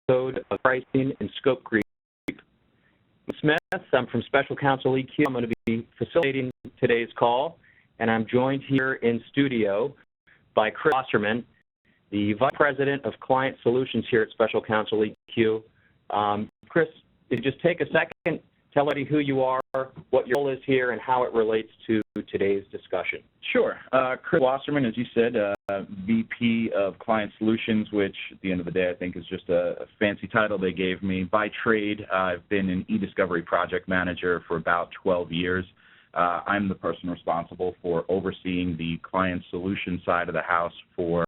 Decode of Pricing and Scope Creep. I'm Smith. I'm from Special Counsel EQ. I'm going to be facilitating today's call, and I'm joined here in studio by Chris Wasserman, the Vice President of Client Solutions here at Special Counsel EQ. Chris, if you just take a second, tell everybody who you are, what your role is here, and how it relates to today's discussion. Sure. Chris Wasserman, as you said, VP of Client Solutions, which at the end of the day I think is just a fancy title they gave me. By trade, I've been an eDiscovery project manager for about 12 years. I'm the person responsible for overseeing the Client Solutions side of the house for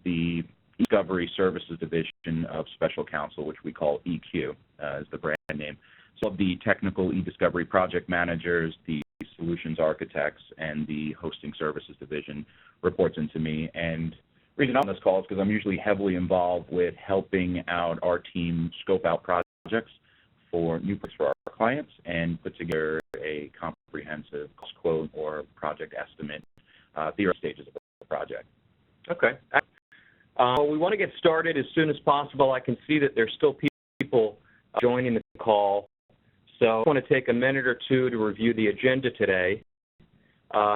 the eDiscovery Services Division of Special Counsel, which we call EQ as the brand name. So the technical eDiscovery project managers, the solutions architects, and the hosting services division reports into me. And the reason I'm on this call is because I'm usually heavily involved with helping out our team scope out projects for new projects for our clients and put together a comprehensive cost quote or project estimate at the early stages of the project. Okay. We want to get started as soon as possible. I can see that there's still people joining the call. So I want to take a minute or two to review the agenda today.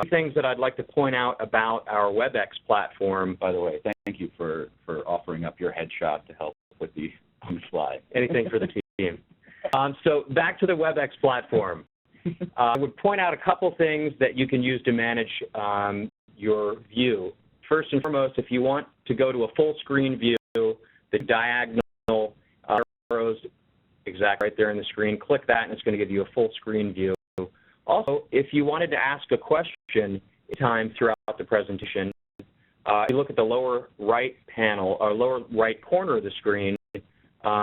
Things that I'd like to point out about our WebEx platform. By the way, thank you for offering up your headshot to help with the on the slide. Anything for the team. So back to the WebEx platform. I would point out a couple things that you can use to manage your view. First and foremost, if you want to go to a full screen view, the diagonal arrows exactly right there in the screen, click that and it's going to give you a full screen view. Also, if you wanted to ask a question time throughout the presentation, you look at the lower right panel or lower right corner of the screen,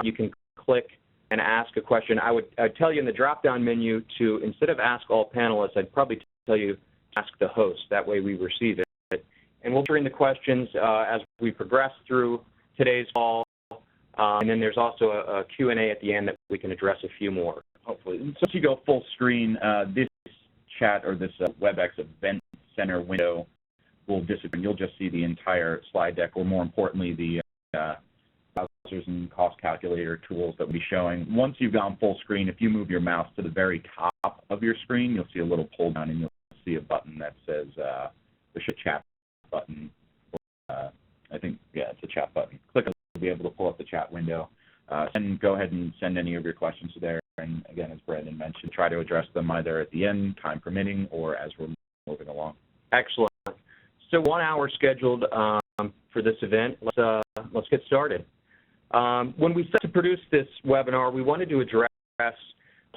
you can click and ask a question. I'd tell you in the drop-down menu to, instead of ask all panelists, I'd probably tell you to ask the host. That way we receive it. And we'll bring the questions as we progress through today's call. And then there's also a Q&A at the end that we can address a few more, hopefully. So once you go full screen, this chat or this WebEx Event Center window will disappear. You'll just see the entire slide deck, or more importantly, the browsers and cost calculator tools that we'll be showing. Once you've gone full screen, if you move your mouse to the very top of your screen, you'll see a little pull down and you'll see a button that says the chat button. I think, yeah, it's a chat button. Click on it, you'll be able to pull up the chat window. And go ahead and send any of your questions there. And again, as Brandon mentioned, try to address them either at the end, time permitting, or as we're moving along. Excellent. So 1 hour scheduled for this event. Let's get started. When we set to produce this webinar, we wanted to address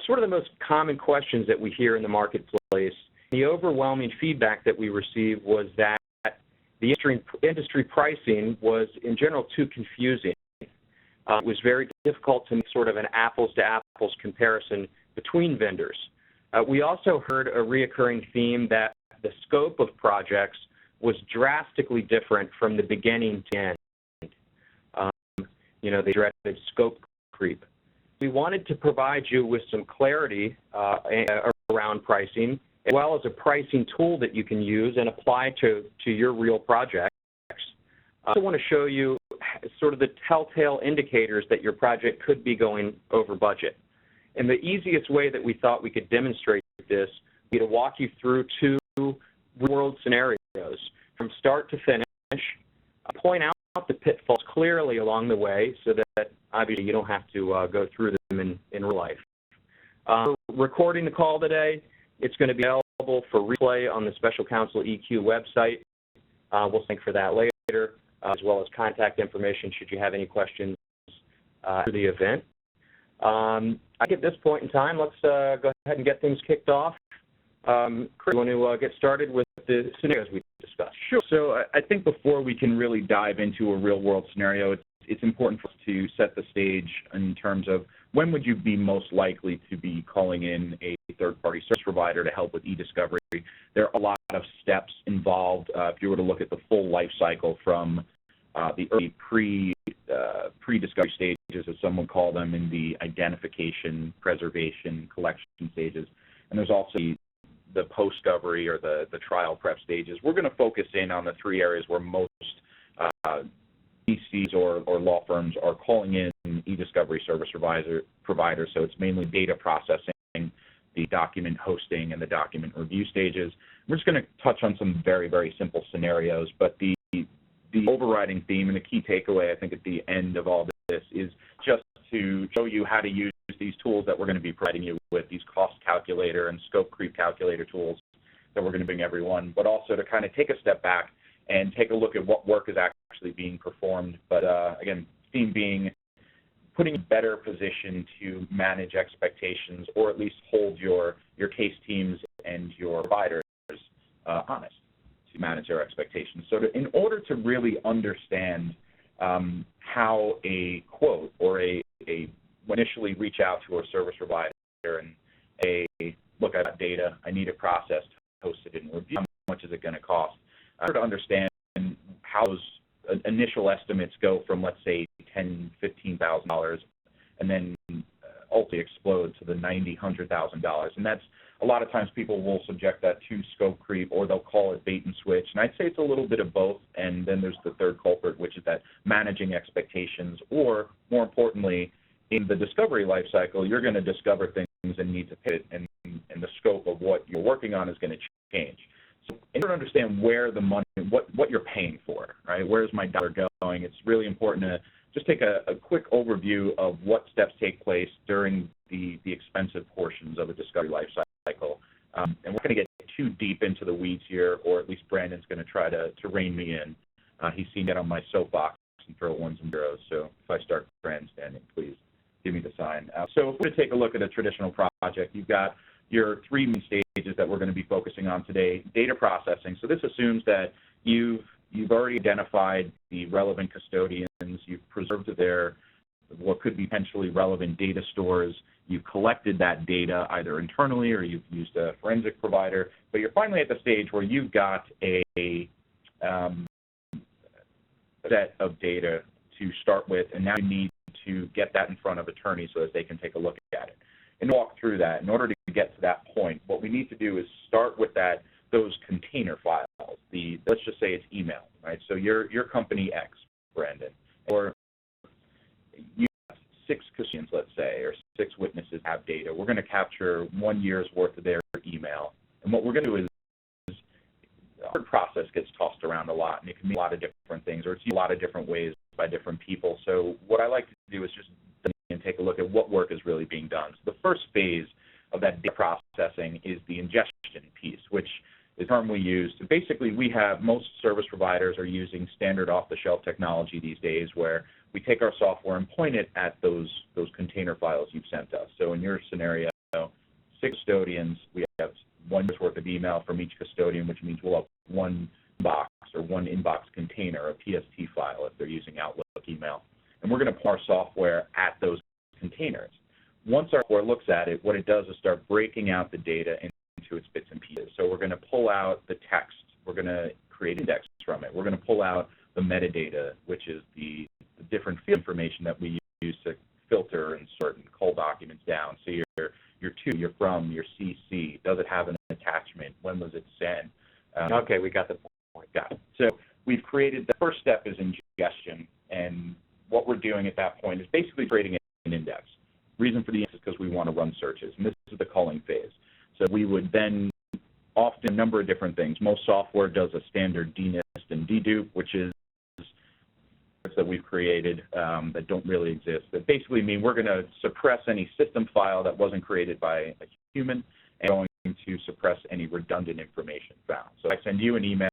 sort of the most common questions that we hear in the marketplace. The overwhelming feedback that we received was that the industry pricing was, in general, too confusing. It was very difficult to make sort of an apples-to-apples comparison between vendors. We also heard a reoccurring theme that the scope of projects was drastically different from the beginning to end. You know, the dreaded scope creep. We wanted to provide you with some clarity around pricing, as well as a pricing tool that you can use and apply to your real projects. I also want to show you sort of the telltale indicators that your project could be going over budget. And the easiest way that we thought we could demonstrate this would be to walk you through two real-world scenarios from start to finish, point out the pitfalls clearly along the way so that obviously you don't have to go through them in real life. We're recording the call today. It's going to be available for replay on the Special Counsel EQ website. We'll link for that later, as well as contact information should you have any questions for the event. I think at this point in time, let's go ahead and get things kicked off. Chris, you want to get started with the scenarios we discussed? Sure. So I think before we can really dive into a real-world scenario, it's important for us to set the stage in terms of when would you be most likely to be calling in a third-party service provider to help with eDiscovery. There are a lot of steps involved if you were to look at the full life cycle from the early pre-discovery stages, as some would call them, in the identification, preservation, collection stages. And there's also the post-discovery or the trial prep stages. We're going to focus in on the three areas where most GCs or law firms are calling in eDiscovery service providers, so it's mainly data processing, the document hosting, and the document review stages. We're just going to touch on some very, very simple scenarios, but the overriding theme and the key takeaway, I think, at the end of all this is just to show you how to use these tools that we're going to be providing you with, these cost calculator and scope creep calculator tools that we're going to bring everyone, but also to kind of take a step back and take a look at what work is actually being performed. But again, theme being putting a better position to manage expectations, or at least hold your case teams and your providers honest to manage their expectations. So in order to really understand how a quote or initially reach out to a service provider and look at that data, I need it processed, hosted, and reviewed, how much is it going to cost? In order to understand how those initial estimates go from, let's say, $10,000, $15,000, and then ultimately explode to the $90,000, $100,000. And that's, a lot of times people will subject that to scope creep, or they'll call it bait and switch. And I'd say it's a little bit of both. And then there's the third culprit, which is that managing expectations, or more importantly, in the discovery lifecycle, you're going to discover things and need to pivot, and the scope of what you're working on is going to change. So in order to understand where the money, what you're paying for, right? Where's my dollar going? It's really important to just take a quick overview of what steps take place during the expensive portions of a discovery life cycle. And we're going to get too deep into the weeds here, or at least Brandon's going to try to rein me in. He's seen that on my soapbox and throw ones and zeros. So if I start grandstanding, please give me the sign. So if we're going to take a look at a traditional project, you've got your three main stages that we're going to be focusing on today. Data processing. So this assumes that you've already identified the relevant custodians, you've preserved their what could be potentially relevant data stores, you've collected that data either internally or you've used a forensic provider, but you're finally at the stage where you've got a set of data to start with, and now you need to get that in front of attorneys so that they can take a look at it and walk through that. In order to get to that point, what we need to do is start with those container files. Let's just say it's email, right? So your company X, Brandon, or you have 6 custodians, let's say, or 6 witnesses have data. We're going to capture 1 year's worth of their email, and what we're going to do is our process gets tossed around a lot, and it can mean a lot of different things, or it's used a lot of different ways by different people. So what I like to do is just take a look at what work is really being done. So the first phase of that data processing is the ingestion piece, which is the term we use. So basically, most service providers are using standard off-the-shelf technology these days, where we take our software and point it at those container files you've sent us. So in your scenario, 6 custodians, we have 1 year's worth of email from each custodian, which means we'll have one box or one inbox container, a PST file if they're using Outlook email. And we're going to put our software at those containers. Once our software looks at it, what it does is start breaking out the data into its bits and pieces. So we're going to pull out the text. We're going to create index from it. We're going to pull out the metadata, which is the different field information that we use to filter and sort and cull documents down. So your to, your from, your CC, does it have an attachment? When was it sent? Okay, we got the point. Got it. So we've created, the first step is ingestion, and what we're doing at that point is basically creating an index. Reason for the index is because we want to run searches, and this is the culling phase. So we would then often a number of different things. Most software does a standard dnist and dedupe, which is that we've created that don't really exist, that basically mean we're going to suppress any system file that wasn't created by a human, and going to suppress any redundant information found. So I send you an email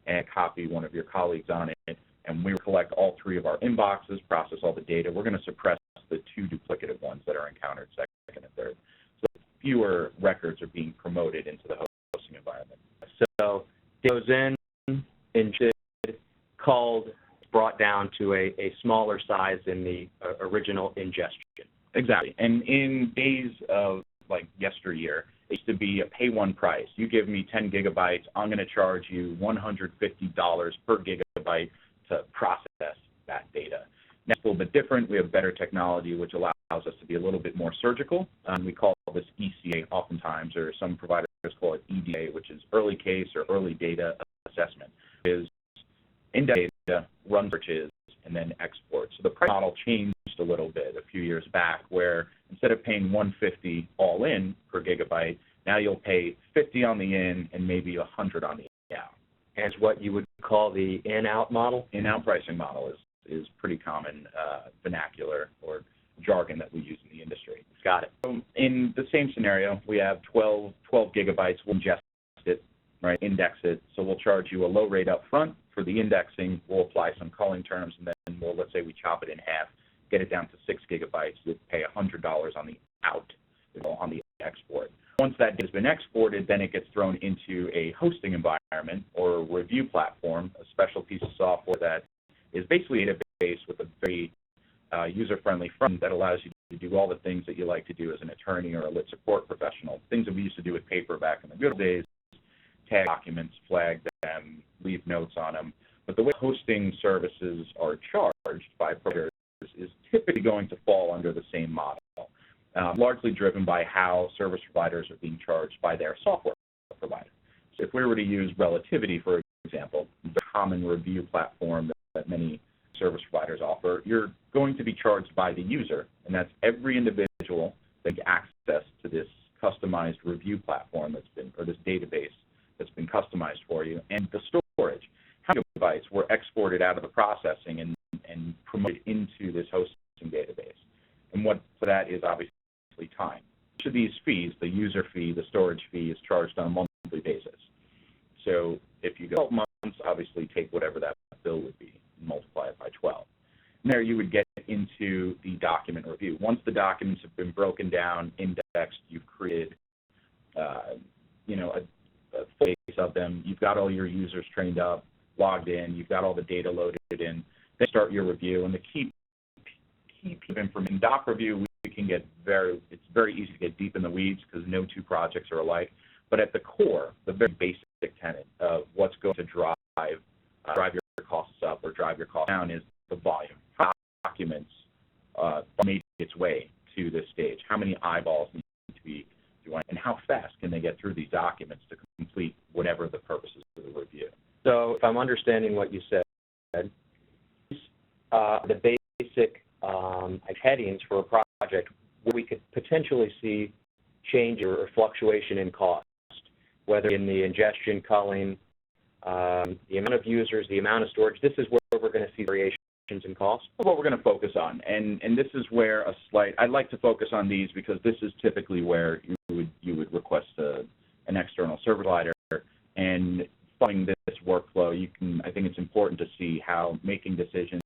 and copy one of your colleagues on it, and we collect all 3 of our inboxes, process all the data. We're going to suppress the 2 duplicative ones that are encountered second and third. So fewer records are being promoted into the hosting environment. So it goes in, ingested, culled, brought down to a smaller size than the original ingestion. Exactly. And in days of like yesteryear, it used to be a pay one price. You give me 10 gigabytes, I'm going to charge you $150 per gigabyte to process that data. Now it's a little bit different. We have better technology, which allows us to be a little bit more surgical. We call this ECA oftentimes, or some providers call it EDA, which is early case or early data assessment. Is index data, run searches, and then export. So the price model changed a little bit a few years back, where instead of paying $150 all in per gigabyte, now you'll pay $50 on the in and maybe $100 on the out. And what you would call the in-out model? In-out pricing model is pretty common vernacular or jargon that we use in the industry. Got it. So in the same scenario, we have 12 gigabytes. We'll ingest it, right, index it. So we'll charge you a low rate up front for the indexing. We'll apply some culling terms, and then let's say we chop it in half, get it down to 6 gigabytes. We'll pay $100 on the out, on the export. Once that has been exported, then it gets thrown into a hosting environment or a review platform, a special piece of software that is basically a database with a very user-friendly front that allows you to do all the things that you like to do as an attorney or a lit support professional, things that we used to do with paper back in the good old days, tag documents, flag them, leave notes on them. But the way hosting services are charged by providers is typically going to fall under the same model. Largely driven by how service providers are being charged by their software provider. So if we were to use Relativity, for example, the common review platform that many service providers offer, you're going to be charged by the user, and that's every individual that gets access to this customized review platform that's been, or this database that's been customized for you, and the storage. How many gigabytes were exported out of the processing and promoted into this hosting database? And what for that is obviously time. Each of these fees, the user fee, the storage fee, is charged on a monthly basis. So if you go 12 months, obviously take whatever that bill would be and multiply it by 12. And there you would get into the document review. Once the documents have been broken down, indexed, you've created a full base of them, you've got all your users trained up, logged in, you've got all the data loaded in, then start your review. And the key piece of information, doc review, it's very easy to get deep in the weeds because no two projects are alike. But at the core, the very basic tenet of what's going to drive your costs up or drive your costs down is the volume. How documents made its way to this stage? How many eyeballs need to be doing, and how fast can they get through these documents to complete whatever the purposes of the review? So if I'm understanding what you said, the basic headings for a project where we could potentially see change or fluctuation in cost, whether in the ingestion, culling, the amount of users, the amount of storage. This is where we're going to see variations in cost. What we're going to focus on, and this is where I'd like to focus on these because this is typically where you would request an external service provider, and following this workflow, I think it's important to see how making decisions,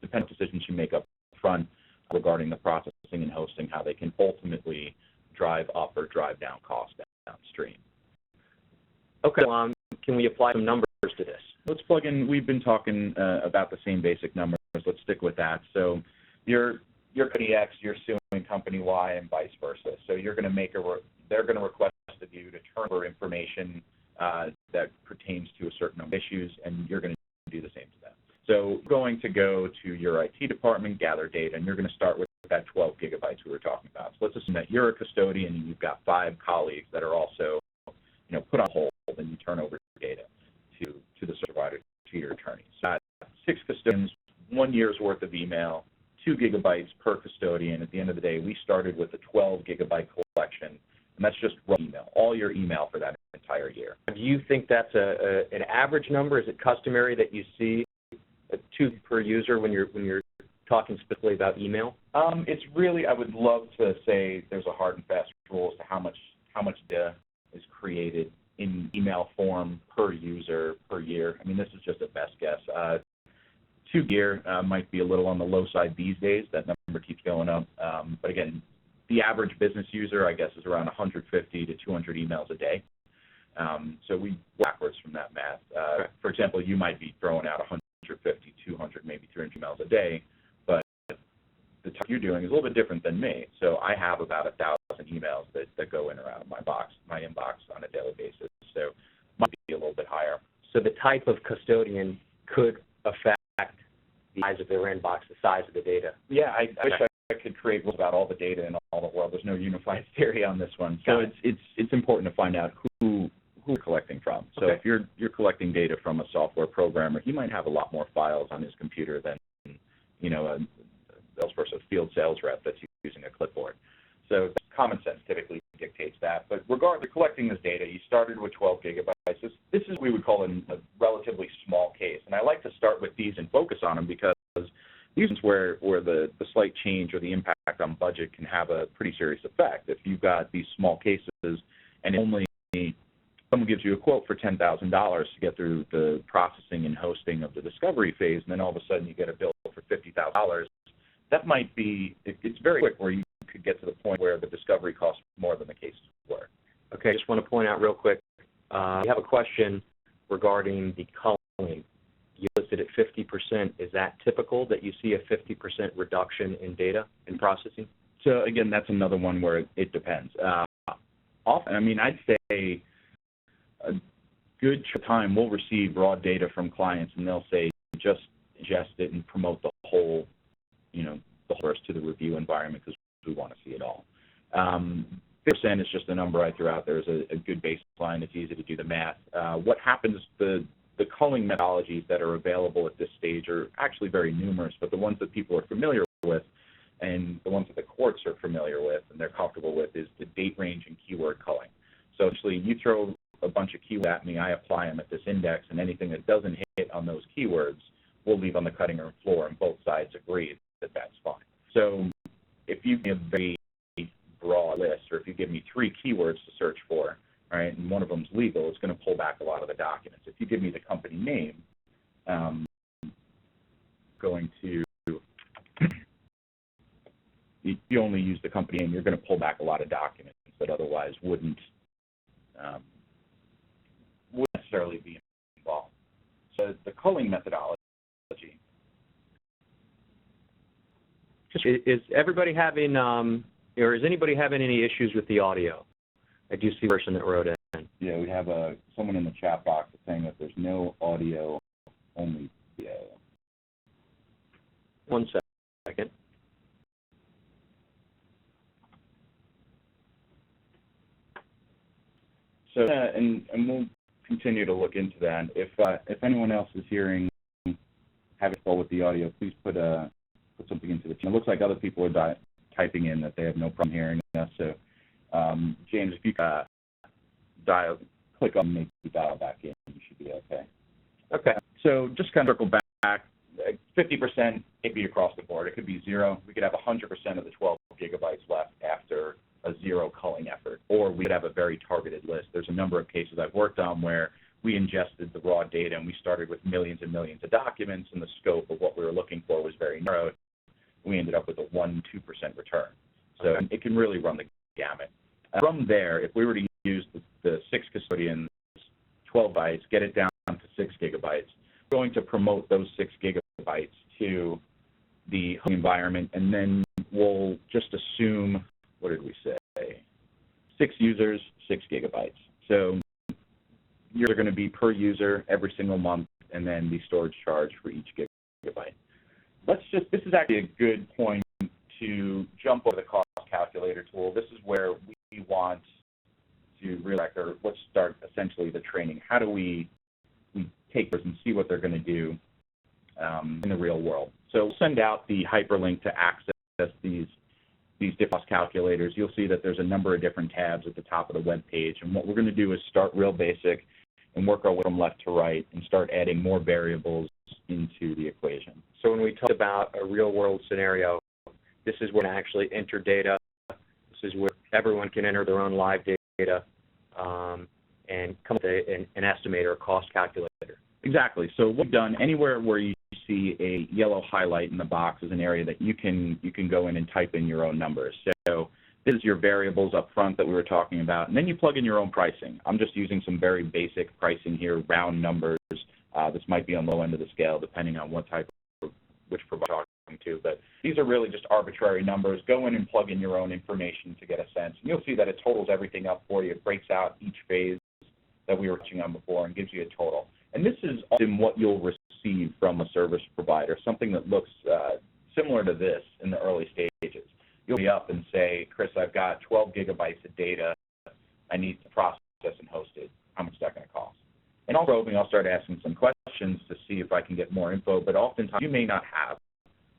dependent decisions you make up front regarding the processing and hosting, how they can ultimately drive up or drive down costs downstream. Okay, can we apply some numbers to this? Let's plug in. We've been talking about the same basic numbers. Let's stick with that. So your company X, you're suing company Y, and vice versa. So you're going to they're going to request of you to turn over information that pertains to a certain number of issues, and you're going to do the same to them. So you're going to go to your IT department, gather data, and you're going to start with that 12 gigabytes we were talking about. So let's assume that you're a custodian and you've got 5 colleagues that are also, put on hold, and you turn over data to the service provider, to your attorney. So 6 custodians, 1 year's worth of email, 2 gigabytes per custodian. At the end of the day, we started with a 12 gigabyte collection, and that's just raw email, all your email for that entire year. Do you think that's an average number? Is it customary that you see 2 per user when you're talking specifically about email? It's really, I would love to say there's a hard and fast rule as to how much data is created in email form per user per year. I mean, this is just a best guess. 2 year might be a little on the low side these days. That number keeps going up. But again, the average business user, I guess, is around 150 to 200 emails a day. So we backwards from that math. For example, you might be throwing out 150, 200, maybe 300 emails a day, but the type you're doing is a little bit different than me. So I have about 1,000 emails that go in or out of my inbox on a daily basis. So it might be a little bit higher. So the type of custodian could affect the size of their inbox, the size of the data. Yeah, I wish I could create rules about all the data in all the world. There's no unified theory on this one. So it's important to find out who you're collecting from. So if you're collecting data from a software programmer, he might have a lot more files on his computer than a salesperson, a field sales rep that's using a clipboard. So common sense typically dictates that. But regardless, collecting this data, you started with 12 gigabytes. This is what we would call a relatively small case. And I like to start with these and focus on them because these are where the slight change or the impact on budget can have a pretty serious effect. If you've got these small cases and only someone gives you a quote for $10,000 to get through the processing and hosting of the discovery phase, and then all of a sudden you get a bill for $50,000, that might be, it's very quick where you could get to the point where the discovery costs more than the cases were. Okay, I just want to point out real quick, we have a question regarding the culling. You listed at 50%. Is that typical that you see a 50% reduction in data in processing? So again, that's another one where it depends. Often, I mean, I'd say a good time we'll receive raw data from clients and they'll say just ingest it and promote the whole, the whole to the review environment because we want to see it all. 50% is just a number I threw out there as a good baseline. It's easy to do the math. What happens, the culling methodologies that are available at this stage are actually very numerous, but the ones that people are familiar with and the ones that the courts are familiar with and they're comfortable with is the date range and keyword culling. So actually you throw a bunch of keywords at me, I apply them at this index, and anything that doesn't hit on those keywords we'll leave on the cutting room floor, and both sides agree that that's fine. So if you give me a very broad list, or if you give me 3 keywords to search for, right, and one of them's legal, it's going to pull back a lot of the documents. If you give me the company name, going to, you only use the company name, you're going to pull back a lot of documents that otherwise wouldn't necessarily be involved. So the culling methodology. Is everybody having, or is anybody having any issues with the audio? I do see a person that wrote in. Yeah, we have someone in the chat box saying that there's no audio, only video. 1 second. So, and we'll continue to look into that. If anyone else is hearing, having trouble with the audio, please put something into the chat. It looks like other people are typing in that they have no problem hearing us. So, James, if you click on maybe dial back in, you should be okay. Okay. So just kind of circle back. 50%, it could be across the board. It could be 0. We could have 100% of the 12 gigabytes left after a 0 culling effort, or we could have a very targeted list. There's a number of cases I've worked on where we ingested the raw data and we started with millions and millions of documents, and the scope of what we were looking for was very narrow. We ended up with a 1-2% return. So it can really run the gamut. From there, if we were to use the 6 custodians, 12 bytes, get it down to 6 gigabytes, we're going to promote those 6 gigabytes to the home environment, and then we'll just assume, what did we say? 6 users, 6 gigabytes. So you're going to be per user every single month, and then the storage charge for each gigabyte. This is actually a good point to jump over the cost calculator tool. This is where we want to really, or let's start essentially the training. How do we take this and see what they're going to do in the real world? So we'll send out the hyperlink to access these different cost calculators. You'll see that there's a number of different tabs at the top of the web page, and what we're going to do is start real basic and work our way from left to right and start adding more variables into the equation. So when we talk about a real-world scenario, this is where we actually enter data. This is where everyone can enter their own live data and come up with an estimate or a cost calculator. Exactly. So what we've done, anywhere where you see a yellow highlight in the box is an area that you can go in and type in your own numbers. So this is your variables up front that we were talking about, and then you plug in your own pricing. I'm just using some very basic pricing here, round numbers. This might be on the low end of the scale depending on what type of, which provider you're talking to, but these are really just arbitrary numbers. Go in and plug in your own information to get a sense. And you'll see that it totals everything up for you. It breaks out each phase that we were touching on before and gives you a total. And this is often what you'll receive from a service provider, something that looks similar to this in the early stages. You'll be up and say, Chris, I've got 12 gigabytes of data. I need to process and host it. How much is that going to cost? And also, I'll start asking some questions to see if I can get more info, but oftentimes you may not have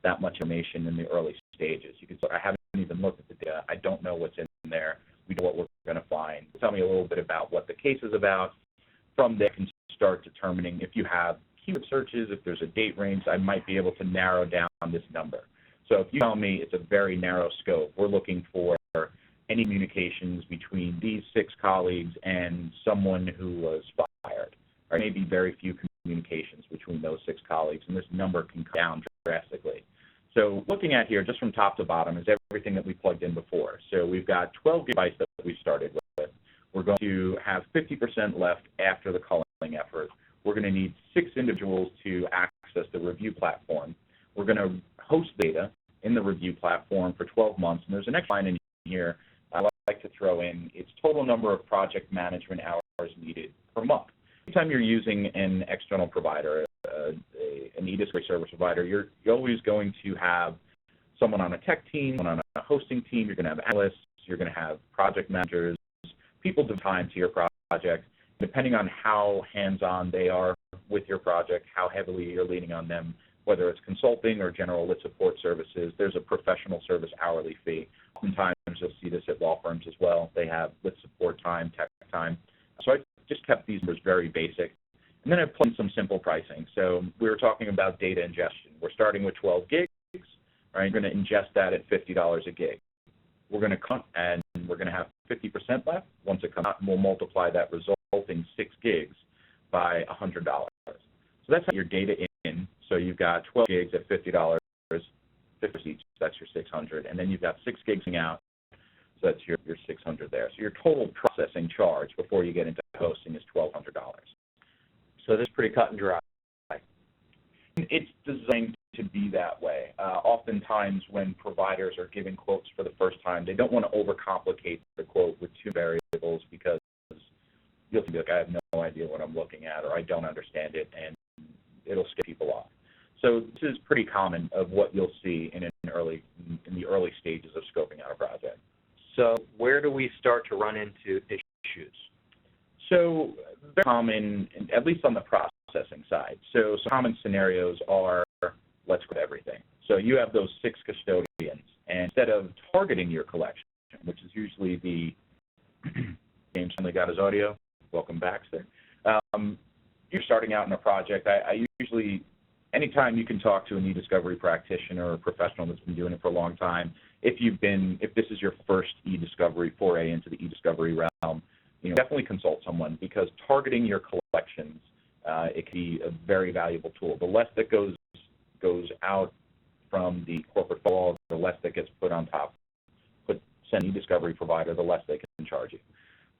that much information in the early stages. You can say, I haven't even looked at the data. I don't know what's in there. We know what we're going to find. Tell me a little bit about what the case is about. From there, you can start determining if you have keyword searches, if there's a date range, I might be able to narrow down this number. So if you tell me it's a very narrow scope, we're looking for any communications between these 6 colleagues and someone who was fired, or maybe very few communications between those 6 colleagues, and this number can come down drastically. So looking at here, just from top to bottom, is everything that we plugged in before. So we've got 12 gigabytes that we started with. We're going to have 50% left after the culling effort. We're going to need 6 individuals to access the review platform. We're going to host data in the review platform for 12 months, and there's an extra line in here I like to throw in. It's total number of project management hours needed per month. Anytime you're using an external provider, an eDiscovery service provider, you're always going to have someone on a tech team, someone on a hosting team, you're going to have analysts, you're going to have project managers, people devote time to your project. Depending on how hands-on they are with your project, how heavily you're leaning on them, whether it's consulting or general lit support services, there's a professional service hourly fee. Oftentimes you'll see this at law firms as well. They have lit support time, tech time. So I just kept these numbers very basic. And then I put in some simple pricing. So we were talking about data ingestion. We're starting with 12 gigs, right? We're going to ingest that at $50 a gig. We're going to count, and we're going to have 50% left. Once it comes out, we'll multiply that resulting 6 gigs by $100. So that's your data in. So you've got 12 gigs at $50, 50 each, that's your 600. And then you've got 6 gigs out, so that's your 600 there. So your total processing charge before you get into hosting is $1,200. So this is pretty cut and dry. It's designed to be that way. Oftentimes when providers are giving quotes for the first time, they don't want to overcomplicate the quote with 2 variables because you'll be like, I have no idea what I'm looking at, or I don't understand it, and it'll scare people off. So this is pretty common of what you'll see in the early stages of scoping out a project. So where do we start to run into issues? So very common, at least on the processing side. So some common scenarios are, let's grab everything. So you have those 6 custodians, and instead of targeting your collection, which is usually the James finally got his audio. Welcome back, sir. You're starting out in a project. I usually, anytime you can talk to an eDiscovery practitioner or a professional that's been doing it for a long time, if this is your first eDiscovery foray into the eDiscovery realm, definitely consult someone, because targeting your collections, it can be a very valuable tool. The less that goes out from the corporate firewall, the less that gets put on top. Send eDiscovery provider, the less they can charge you.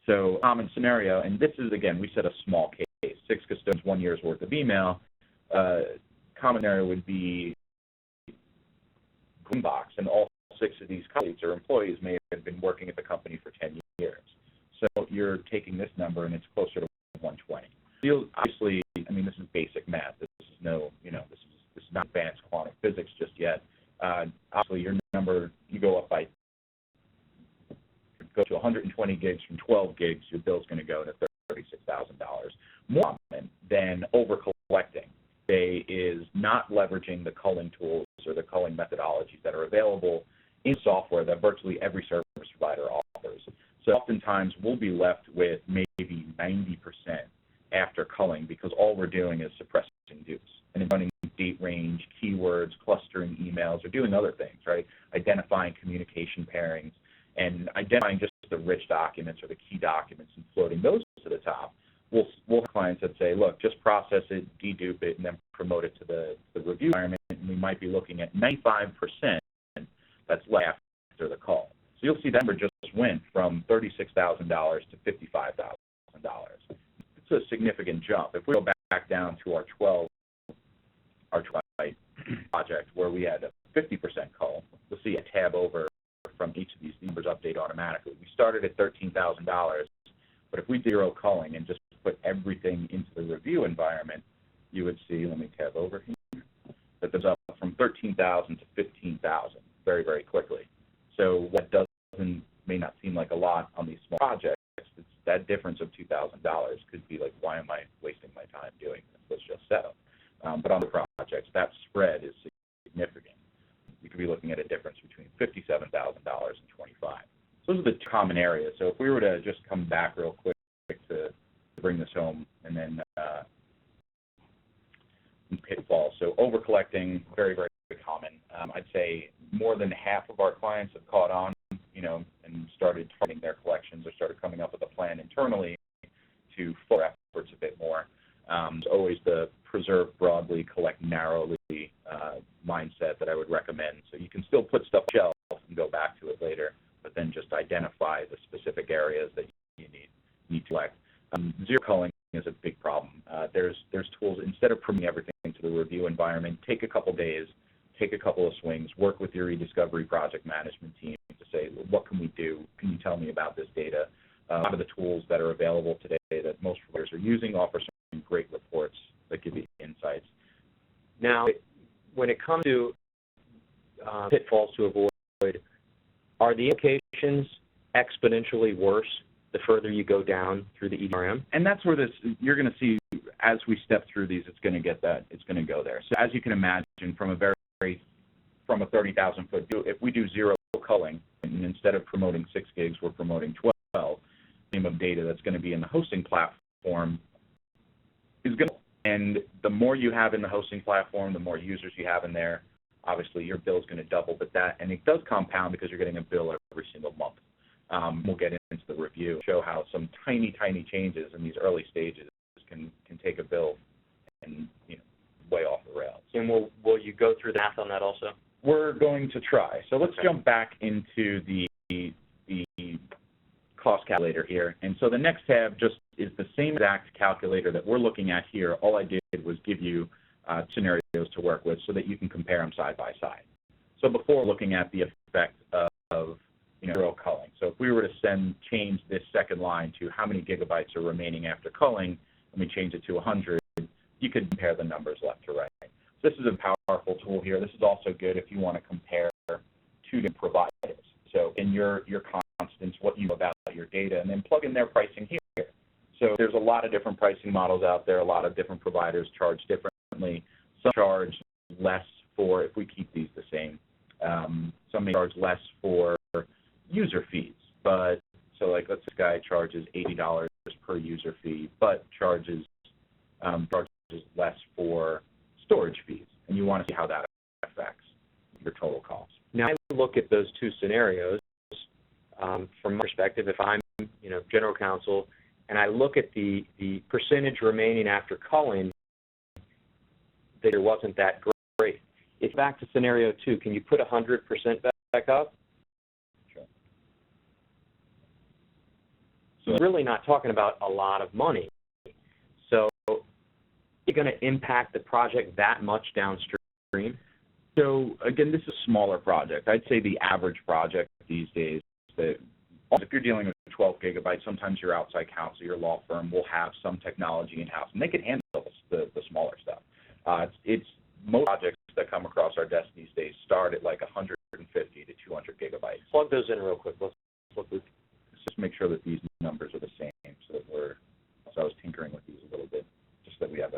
So common scenario, and this is, again, we said a small case, 6 custodians, 1 year's worth of email. Common scenario would be Greenbox, and all 6 of these colleagues or employees may have been working at the company for 10 years. So you're taking this number, and it's closer to 120. Obviously, I mean, this is basic math. This is no, this is not advanced quantum physics just yet. Obviously, your number, you go up by go to 120 gigs from 12 gigs, your bill's going to go to $36,000. More common than over-collecting is not leveraging the culling tools or the culling methodologies that are available in software that virtually every service provider offers. So oftentimes we'll be left with maybe 90% after culling, because all we're doing is suppressing dupes and running date range, keywords, clustering emails, or doing other things, right? Identifying communication pairings and identifying just the rich documents or the key documents and floating those to the top. We'll have clients that say, look, just process it, dedupe it, and then promote it to the review environment, and we might be looking at 95% that's left after the call. So you'll see that number just went from $36,000 to $55,000. It's a significant jump. If we go back down to our 12 project where we had a 50% call, we'll see a tab over from each of these numbers update automatically. We started at $13,000, but if we zero culling and just put everything into the review environment, you would see, let me tab over here, that there's up from 13,000 to 15,000 very, very quickly. So what may not seem like a lot on these small projects, it's that difference of $2,000 could be like, why am I wasting my time doing this? Let's just settle. But on the projects, that spread is significant. at a difference between $57,000 and $25,000. So those are the two common areas. So if we were to just come back real quick to bring this home, and then pitfalls. So over-collecting, very, very common. I'd say more than half of our clients have caught on, and started targeting their collections or started coming up with a plan internally to focus efforts a bit more. It's always the preserve broadly, collect narrowly mindset that I would recommend. So you can still put stuff on the shelf and go back to it later, but then just identify the specific areas that you need to collect. Zero culling is a big problem. There's tools. Instead of promoting everything to the review environment, take a couple days, take a couple of swings, work with your eDiscovery project management team to say, what can we do? Can you tell me about this data? A lot of the tools that are available today that most providers are using offer some great reports that give you insights. Now, when it comes to pitfalls to avoid, are the implications exponentially worse the further you go down through the EDRM? And that's where you're going to see as we step through these, it's going to go there. So as you can imagine, from a 30,000-foot view, if we do zero culling, and instead of promoting 6 gigs, we're promoting 12, the volume of data that's going to be in the hosting platform is going to, and the more you have in the hosting platform, the more users you have in there, obviously your bill is going to double, and it does compound because you're getting a bill every single month. We'll get into the review, show how some tiny changes in these early stages can take a bill and way off the rails. And will you go through the math on that also? We're going to try. So let's jump back into the cost calculator here. And so the next tab just is the same exact calculator that we're looking at here. All I did was give you scenarios to work with so that you can compare them side by side. So before looking at the effect of zero culling. So if we were to change this second line to how many gigabytes are remaining after culling, and we change it to 100, you could compare the numbers left to right. So this is a powerful tool here. This is also good if you want to compare two different providers. So in your constants, what you know about your data, and then plug in their pricing here. So there's a lot of different pricing models out there. A lot of different providers charge differently. Some charge less for, if we keep these the same, some may charge less for user fees. But so like let's say this guy charges $80 per user fee, but charges less for storage fees, and you want to see how that affects your total cost. Now, I look at those two scenarios from my perspective. If I'm, general counsel, and I look at the percentage remaining after culling, that it wasn't that great. If back to scenario 2, can you put 100% back up? Sure. So we're really not talking about a lot of money. So you're going to impact the project that much downstream? So again, this is a smaller project. I'd say the average project these days, if you're dealing with 12 gigabytes, sometimes your outside counsel, your law firm will have some technology in-house, and they can handle the smaller stuff. It's most projects that come across our desk these days start at like 150 to 200 gigabytes. Plug those in real quick. Let's just make sure that these numbers are the same. So I was tinkering with these a little bit, just that we have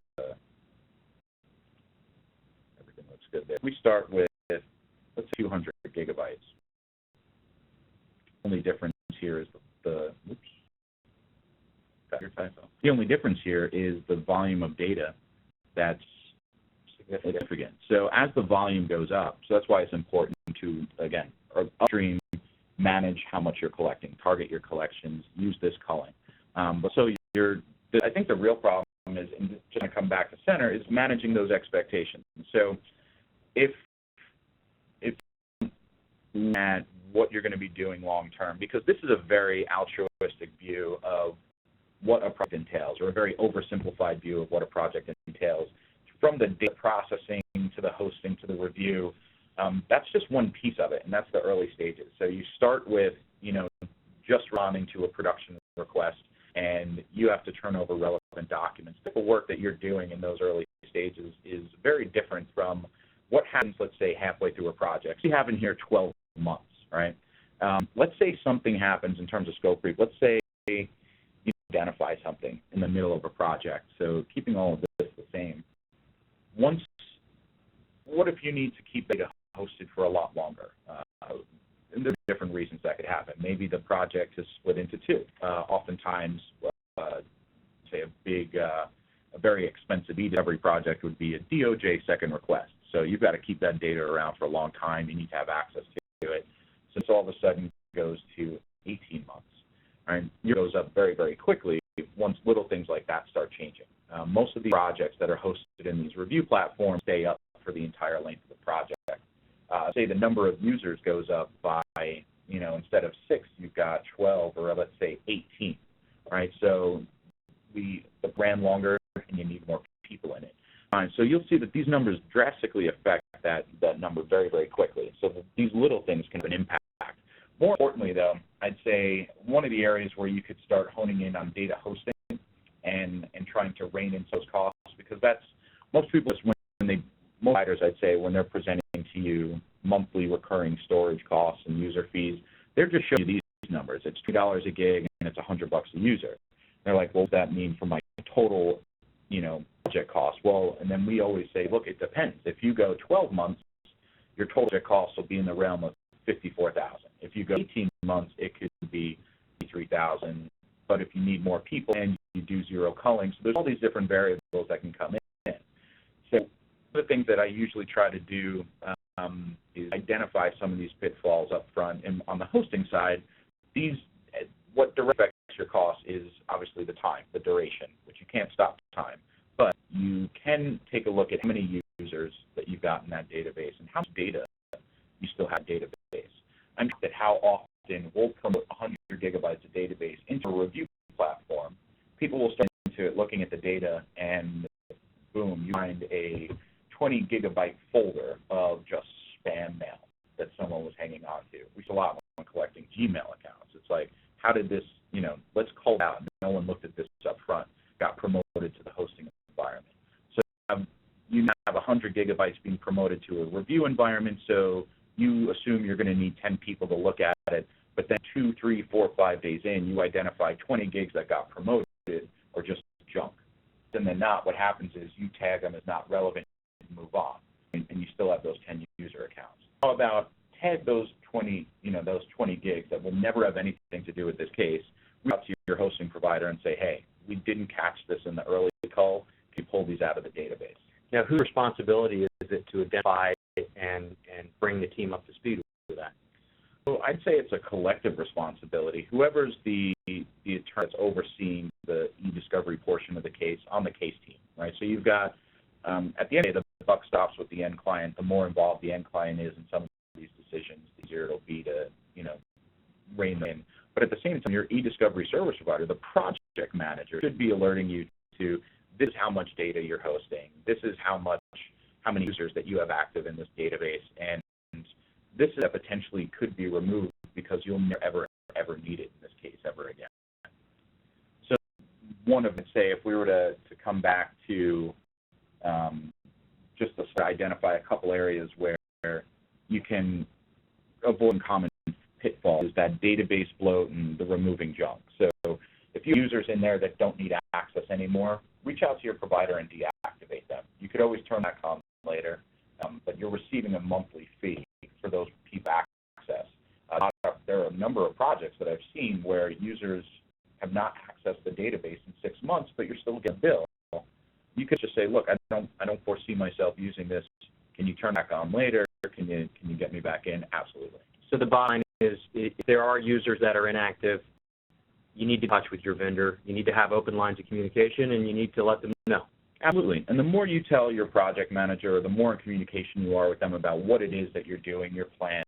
everything looks good there. We start with, let's say, 200 gigabytes. The only difference here is the only difference here is the volume of data that's significant. So as the volume goes up, so that's why it's important to, again, upstream manage how much you're collecting, target your collections, use this culling. But so I think the real problem is, and just to come back to center, is managing those expectations. So if at what you're going to be doing long term, because this is a very altruistic view of what a project entails, or a very oversimplified view of what a project entails. From the data processing to the hosting to the review, that's just one piece of it, and that's the early stages. So you start with, just responding to a production request, and you have to turn over relevant documents. The work that you're doing in those early stages is very different from what happens, let's say, halfway through a project. You have in here 12 months, right? Let's say something happens in terms of scope creep. Let's say you identify something in the middle of a project. So keeping all of this the same. What if you need to keep data hosted for a lot longer. And there's different reasons that could happen. Maybe the project is split into two. Oftentimes, say a very expensive eDiscovery project would be a DOJ second request. So you've got to keep that data around for a long time. You need to have access to it. So this all of a sudden goes to 18 months. Right? It goes up very, very quickly once little things like that start changing. Most of the projects that are hosted in these review platforms stay up for the entire length of the project. Say the number of users goes up by, instead of 6, you've got 12, or let's say 18, right? So the ran longer and you need more people in it. So you'll see that these numbers drastically affect that number very, very quickly. So these little things can have an impact. More importantly, though, I'd say one of the areas where you could start honing in on data hosting and trying to rein in those costs, because that's most people, most providers, I'd say, when they're presenting to you monthly recurring storage costs and user fees, they're just showing you these numbers. It's $2 a gig and it's $100 a user. They're like, what does that mean for my total, project cost? Well, and then we always say, look, it depends. If you go 12 months, your total project cost will be in the realm of $54,000. If you go 18 months, it could be $3,000. But if you need more people and you do zero culling, so there's all these different variables that can come in. So one of the things that I usually try to do is identify some of these pitfalls up front. And on the hosting side, what directly affects your cost is obviously the time, the duration, which you can't stop time. But you can take a look at how many users that you've got in that database and how much data you still have in the database. I'm sure that how often we'll promote 100 gigabytes of database into a review platform. People will start into it looking at the data, and boom, you find a 20 gigabyte folder of just spam mail that someone was hanging on to. We see a lot when collecting Gmail accounts. It's like, how did this, let's call it out. No one looked at this up front, got promoted to the hosting environment. So you now have 100 gigabytes being promoted to a review environment, so you assume you're going to need 10 people to look at it, but then 2, 3, 4, 5 days in, you identify 20 gigs that got promoted or just junk. And then what happens is you tag them as not relevant and move on, and you still have those 10 user accounts. How about tag those 20 gigs that will never have anything to do with this case, reach out to your hosting provider and say, hey, we didn't catch this in the early call, can you pull these out of the database? Now, whose responsibility is it to identify and bring the team up to speed with that? So I'd say it's a collective responsibility. Whoever's the attorney that's overseeing the eDiscovery portion of the case on the case team, right? So you've got, at the end of the day, the buck stops with the end client. The more involved the end client is in some of these decisions, the easier it'll be to, rein them in. But at the same time, your eDiscovery service provider, the project manager, should be alerting you to this is how much data you're hosting. This is how many users that you have active in this database, and this is that potentially could be removed because you'll never, ever need it in this case ever again. So say, if we were to come back to just to identify a couple areas where you can avoid common pitfalls, is that database bloat and the removing junk. So if you have users in there that don't need access anymore, reach out to your provider and deactivate them. You could always turn that on later, but you're receiving a monthly fee for those people access. There are a number of projects that I've seen where users have not accessed the database in 6 months, but you're still getting a bill. You could just say, look, I don't foresee myself using this. Can you turn back on later? Can you get me back in? Absolutely. So the bottom line is, if there are users that are inactive, you need to touch with your vendor. You need to have open lines of communication, and you need to let them know. Absolutely. And the more you tell your project manager, the more in communication you are with them about what it is that you're doing, your plan,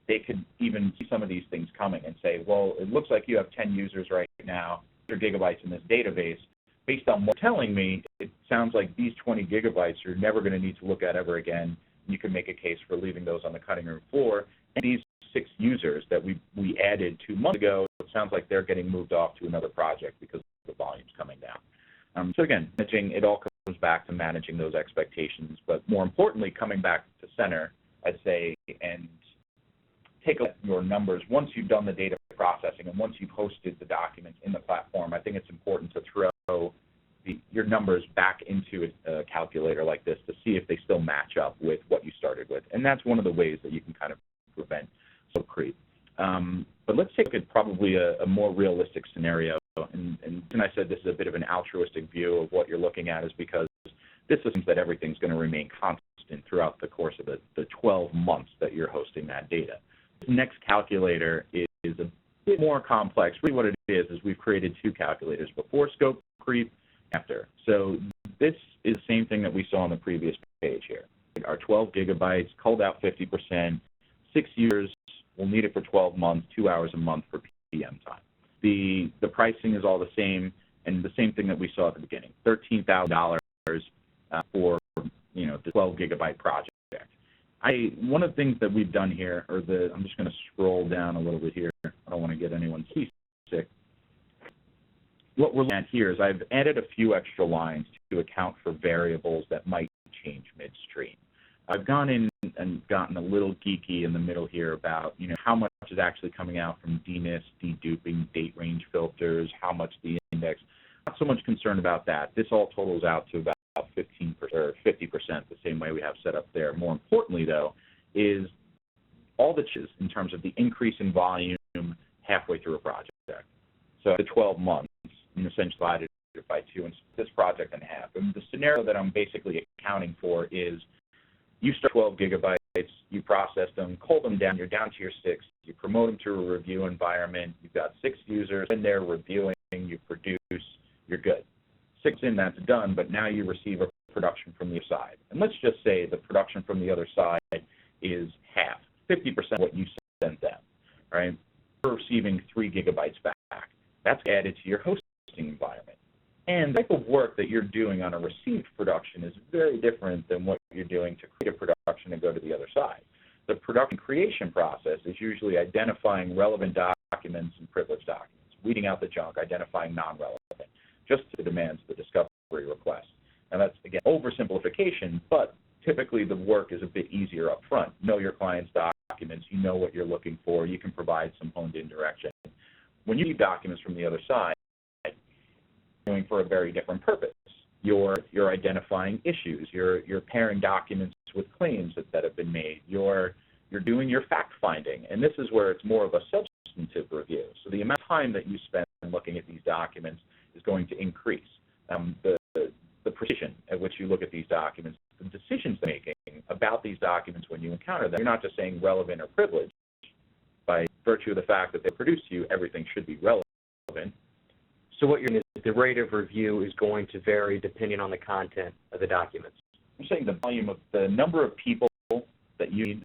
they could even see some of these things coming and say, well, it looks like you have 10 users right now, 100 gigabytes in this database. Based on what you're telling me, it sounds like these 20 gigabytes you're never going to need to look at ever again. You can make a case for leaving those on the cutting room floor. And these 6 users that we added 2 months ago, it sounds like they're getting moved off to another project because the volume's coming down. So again, it all comes back to managing those expectations, but more importantly, coming back to center, I'd say, and take a look at your numbers. Once you've done the data processing and once you've hosted the documents in the platform, I think it's important to throw your numbers back into a calculator like this to see if they still match up with what you started with. And that's one of the ways that you can kind of prevent slope creep. But let's take probably a more realistic scenario. And I said this is a bit of an altruistic view of what you're looking at is because this assumes that everything's going to remain constant throughout the course of the 12 months that you're hosting that data. This next calculator is a bit more complex. Really what it is we've created two calculators, before scope creep, after. So this is the same thing that we saw on the previous page here. Our 12 gigabytes, culled out 50%, 6 users, we'll need it for 12 months, 2 hours a month for PM time. The pricing is all the same, and the same thing that we saw at the beginning, $13,000 for the 12 gigabyte project. One of the things that we've done here, I'm just going to scroll down a little bit here. I don't want to get anyone seasick. What we're looking at here is I've added a few extra lines to account for variables that might change midstream. I've gone in and gotten a little geeky in the middle here about how much is actually coming out from DNIS, deduping, date range filters, how much the index. Not so much concerned about that. This all totals out to about 15% or 50%, the same way we have set up there. More importantly, though, is all the changes in terms of the increase in volume halfway through a project. So the 12 months, essentially divided it by 2 and this project in half. And the scenario that I'm basically accounting for is you start 12 gigabytes, you process them, cull them down, you're down to your 6, you promote them to a review environment, you've got 6 users in there reviewing, you produce, you're good. 6 in, that's done, but now you receive a production from the other side. And let's just say the production from the other side is half, 50% of what you sent them, right? You're receiving 3 gigabytes back. That's added to your hosting environment. And the type of work that you're doing on a received production is very different than what you're doing to create a production and go to the other side. The production creation process is usually identifying relevant documents and privileged documents, weeding out the junk, identifying non-relevant, just to the demands of the discovery request. And that's, again, oversimplification, but typically the work is a bit easier up front. Know your client's documents, you know what you're looking for, you can provide some honed-in direction. When you need documents from the other side, you're doing for a very different purpose. You're identifying issues, you're pairing documents with claims that have been made, you're doing your fact-finding, and this is where it's more of a substantive review. So the amount of time that you spend looking at these documents is going to increase. The precision at which you look at these documents, the decisions they're making about these documents when you encounter them, you're not just saying relevant or privileged. By virtue of the fact that they produce to you, everything should be relevant. So what you're saying is the rate of review is going to vary depending on the content of the documents. I'm saying the volume of the number of people that you need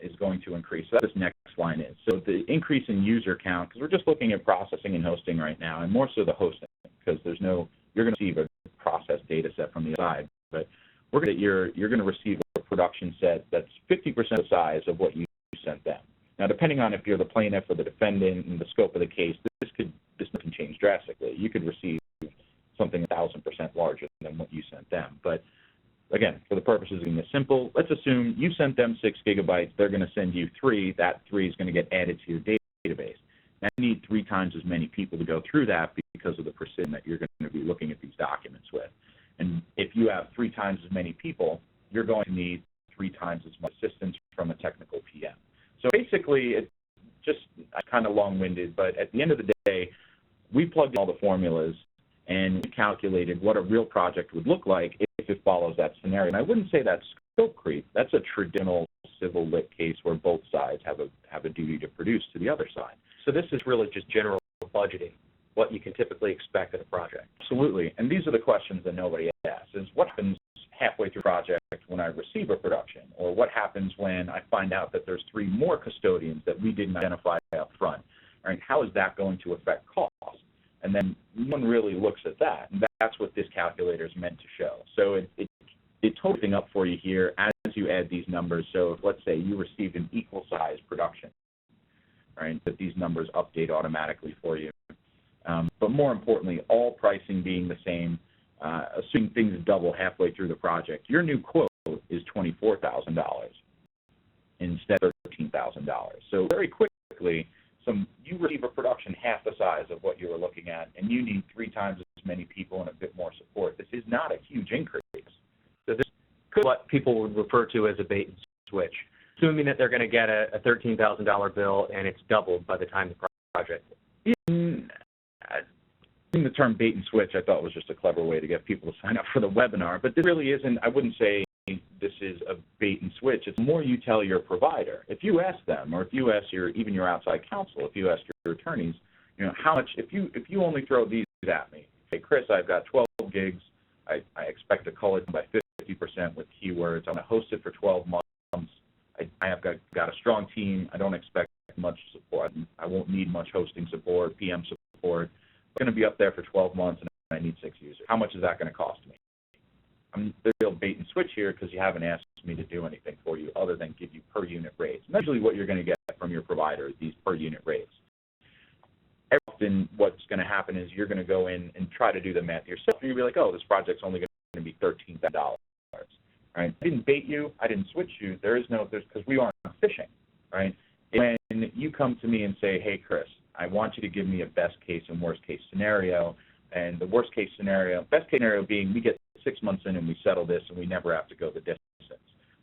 is going to increase. So that's what this next line is. So the increase in user count, because we're just looking at processing and hosting right now, and more so the hosting, because you're going to receive a process data set from the side, but you're going to receive a production set that's 50% the size of what you sent them. Now, depending on if you're the plaintiff or the defendant and the scope of the case, this can change drastically. You could receive something 1,000% larger than what you sent them. But again, for the purposes of being this simple, let's assume you sent them 6 gigabytes. They're going to send you 3. That 3 is going to get added to your database. Now, you need 3 times as many people to go through that because of the precision that you're going to be looking at these documents with. And if you have 3 times as many people, you're going to need 3 times as much assistance from a technical PM. So basically, it's just kind of long-winded, but at the end of the day, we plugged in all the formulas and we calculated what a real project would look like if it follows that scenario. And I wouldn't say that's scope creep. That's a traditional civil lit case where both sides have a duty to produce to the other side. So this is really just general budgeting, what you can typically expect at a project. Absolutely. And these are the questions that nobody asks, is what happens halfway through a project when I receive a production? Or what happens when I find out that there's 3 more custodians that we didn't identify up front? Right? How is that going to affect cost? And then no one really looks at that. And that's what this calculator is meant to show. So it totals thing up for you here as you add these numbers. So if, let's say, you received an equal size production, right, that these numbers update automatically for you. But more importantly, all pricing being the same, assuming things double halfway through the project, your new quote is $24,000 instead of $13,000. So very quickly, you receive a production half the size of what you were looking at, and you need 3 times as many people and a bit more support people would refer to as a bait and switch, assuming that they're going to get a $13,000 bill and it's doubled by the time the project. The term bait and switch I thought was just a clever way to get people to sign up for the webinar, but this really isn't, I wouldn't say this is a bait and switch. It's more you tell your provider. If you ask them, or if you ask even your outside counsel, if you ask your attorneys, how much, if you only throw these at me, say, Chris, I've got 12 gigs, I expect to cull it by 50% with keywords, I'm going to host it for 12 months, I have got a strong team, I don't expect much support, I won't need much hosting support, PM support, I'm going to be up there for 12 months and I need 6 users. How much is that going to cost me? There's a real bait and switch here because you haven't asked me to do anything for you other than give you per unit rates. And that's usually what you're going to get from your provider is these per unit rates. Often what's going to happen is you're going to go in and try to do the math yourself and you'll be like, oh, this project's only going to be $13,000. Right? I didn't bait you, I didn't switch you, because we aren't fishing, right? When you come to me and say, hey, Chris, I want you to give me a best case and worst case scenario, and the worst case scenario, best case scenario being we get 6 months in and we settle this and we never have to go the distance.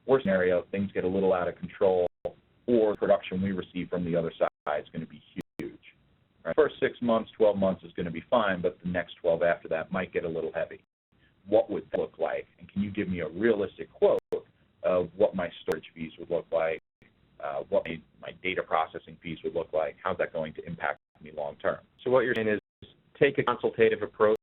Worst scenario, things get a little out of control, or production we receive from the other side is going to be huge. Right? First 6 months, 12 months is going to be fine, but the next 12 after that might get a little heavy. What would that look like? And can you give me a realistic quote of what my storage fees would look like, what my data processing fees would look like? How's that going to impact me long term? So what you're saying is take a consultative approach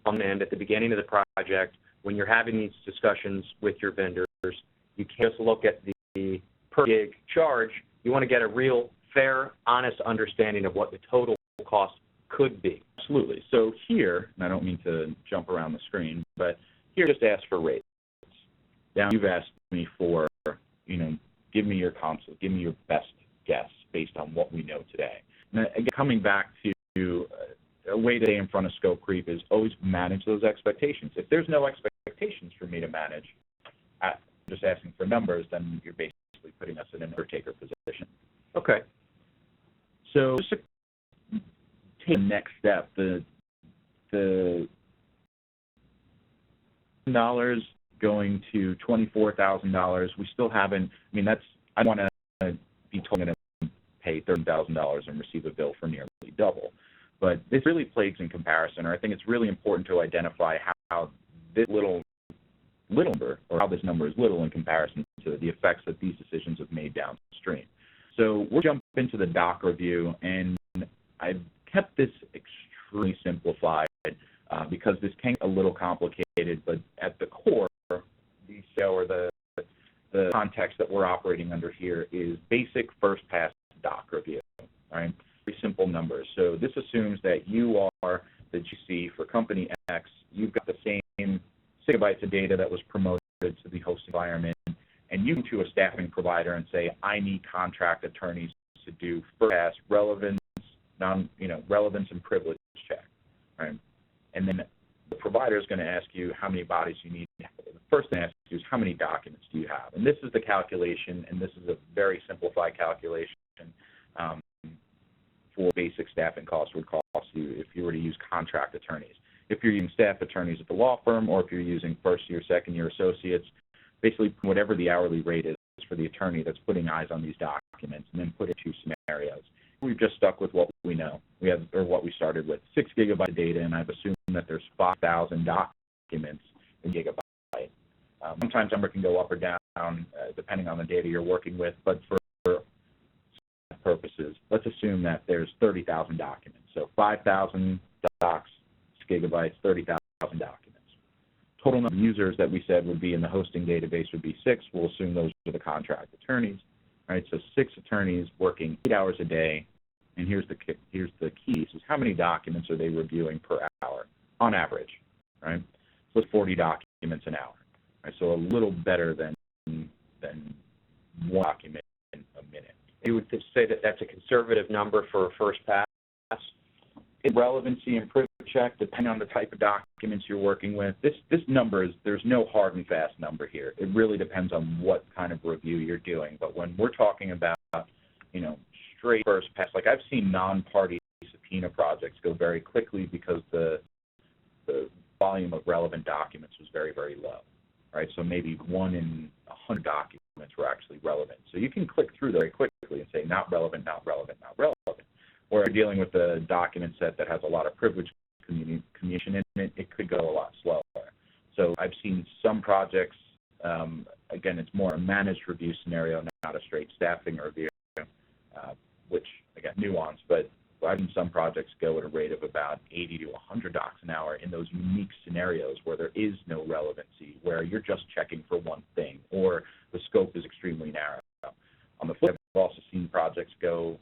on the end at the beginning of the project. When you're having these discussions with your vendors, you can't just look at the per gig charge. You want to get a real, fair, honest understanding of what the total cost could be. Absolutely. So here, and I don't mean to jump around the screen, but here just ask for rates. Now you've asked me for, give me your console, give me your best guess based on what we know today. Now, again, coming back to a way to stay in front of scope creep is always manage those expectations. If there's no expectations for me to manage, just asking for numbers, then you're basically putting us in an undertaker position. Okay. So just to take the next step, the $1,000 going to $24,000, we still haven't, I want to be told I'm going to pay $30,000 and receive a bill for nearly double. But this really plays in comparison, or I think it's really important to identify how this little number, or how this number is little in comparison to the effects that these decisions have made downstream. So we'll jump into the doc review, and I've kept this extremely simplified because this can get a little complicated, but at the core, the context that we're operating under here is basic first pass doc review, right? Very simple numbers. So this assumes that you are the GC for company X, you've got the same gigabytes of data that was promoted to the host environment, and you go to a staffing provider and say, I need contract attorneys to do first pass relevance, relevance and privilege check, right? And then the provider is going to ask you how many bodies you need. The first thing I ask you is how many documents do you have? And this is the calculation, and this is a very simplified calculation for basic staffing costs would cost you if you were to use contract attorneys. If you're using staff attorneys at the law firm, or if you're using first-year, second-year associates, basically whatever the hourly rate is for the attorney that's putting eyes on these documents, and then put it two scenarios. We've just stuck with what we know. We have, or what we started with, 6 gigabytes of data, and I've assumed that there's 5,000 documents in gigabyte. Sometimes number can go up or down depending on the data you're working with, but for purposes, let's assume that there's 30,000 documents. So 5,000 docs, gigabytes, 30,000 documents. Total number of users that we said would be in the hosting database would be 6. We'll assume those are the contract attorneys. Right, so 6 attorneys working 8 hours a day, and here's the key: is how many documents are they reviewing per hour on average, right? So it's 40 documents an hour, right? So a little better than 1 document in a minute. You would say that that's a conservative number for a first pass? Relevancy and privilege check, depending on the type of documents you're working with. This number is, there's no hard and fast number here. It really depends on what kind of review you're doing. But when we're talking about, straight first pass, like I've seen non-party subpoena projects go very quickly because the volume of relevant documents was very, very low. right? So maybe 1 in 100 documents were actually relevant. So you can click through very quickly and say not relevant, not relevant, not relevant. Or if you're dealing with a document set that has a lot of privileged communication in it, it could go a lot slower. So I've seen some projects, again, it's more a managed review scenario, not a straight staffing review, which, again, nuance, but I've seen some projects go at a rate of about 80 to 100 docs an hour in those unique scenarios where there is no relevancy, where you're just checking for one thing, or the scope is extremely narrow. On the flip, I've also seen projects go,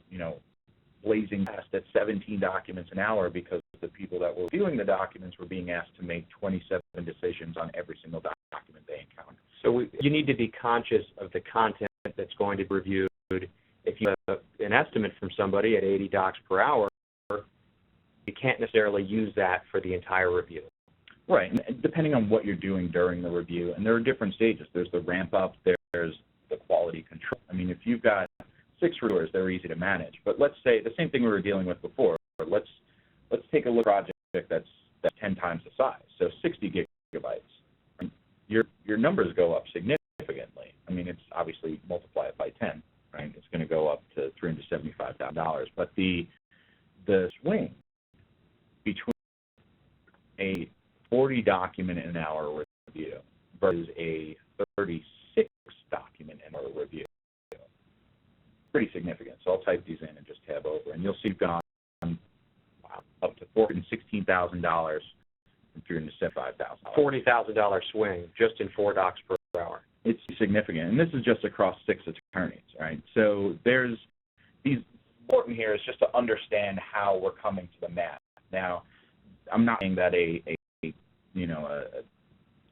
blazing past at 17 documents an hour because the people that were reviewing the documents were being asked to make 27 decisions on every single document they encounter. So you need to be conscious of the content that's going to be reviewed. If you have an estimate from somebody at 80 docs per hour, you can't necessarily use that for the entire review. Right, and depending on what you're doing during the review, and there are different stages. There's the ramp up, there's the quality control. I mean, if you've got 6 reviewers, they're easy to manage. But let's say the same thing we were dealing with before. Let's take a look at a project that's 10 times the size, so 60 gigabytes. Your numbers go up significantly. I mean, it's obviously multiply it by 10, right? It's going to go up to $375,000. But the swing between a 40 document an hour review versus a 36 document an hour review, pretty significant. So I'll type these in and just tab over, and you'll see we've gone up to $416,000 from $375,000. $40,000 swing just in 4 docs per hour. It's significant, and this is just across 6 attorneys, right? So there's these. Important here is just to understand how we're coming to the math. Now, I'm not saying that a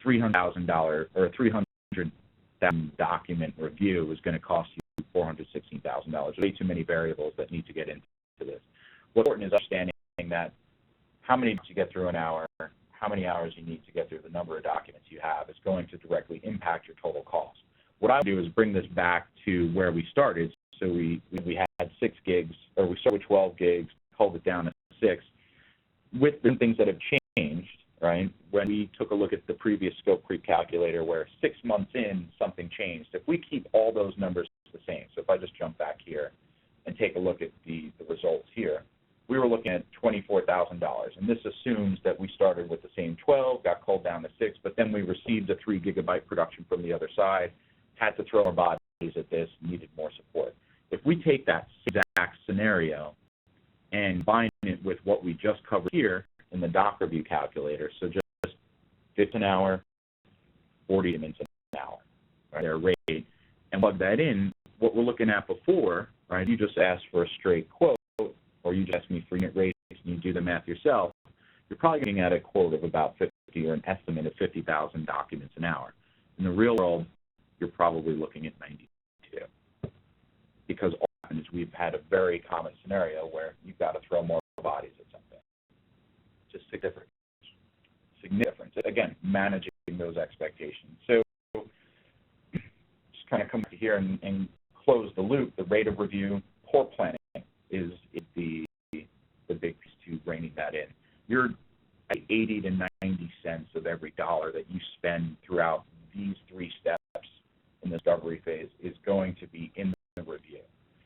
$300,000 or a 300,000 document review is going to cost you $416,000. There's way too many variables that need to get into this. What's important is understanding that how many you get through an hour, how many hours you need to get through the number of documents you have is going to directly impact your total cost. What I do is bring this back to where we started. So we had 6 gigs, or we started with 12 gigs, culled it down to 6, with the things that have changed, right? When we took a look at the previous scope creep calculator where 6 months in, something changed. If we keep all those numbers the same, so if I just jump back here and take a look at the results here, we were looking at $24,000, and this assumes that we started with the same 12, got culled down to 6, but then we received a 3 gigabyte production from the other side, had to throw our bodies at this, needed more support. If we take that exact scenario and combine it with what we just covered here in the doc review calculator, so just 50 an hour, 40 minutes an hour, right, their rate, and plug that in, what we're looking at before, right, you just asked for a straight quote, or you just ask me for unit rates and you do the math yourself, you're probably getting at a quote of about 50 or an estimate of 50,000 documents an hour. In the real world, you're probably looking at 92. Because all that happens is we've had a very common scenario where you've got to throw more bodies at something. Just significant. Again, managing those expectations. So just kind of come to here and close the loop. The rate of review, poor planning is the big piece to reining that in. You're at 80 to 90 cents of every dollar that you spend throughout these 3 steps in the discovery phase is going to be in the review.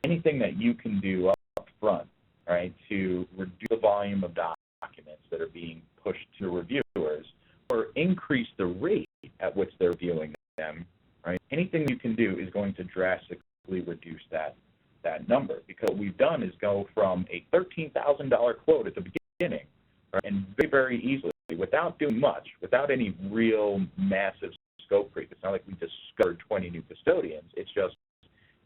Anything that you can do up front, right, to reduce the volume of documents that are being pushed to reviewers or increase the rate at which they're reviewing them, right, anything you can do is going to drastically reduce that number, because what we've done is go from a $13,000 quote at the beginning, right, and very, very easily, without doing much, without any real massive scope creep. It's not like we discovered 20 new custodians. It's just,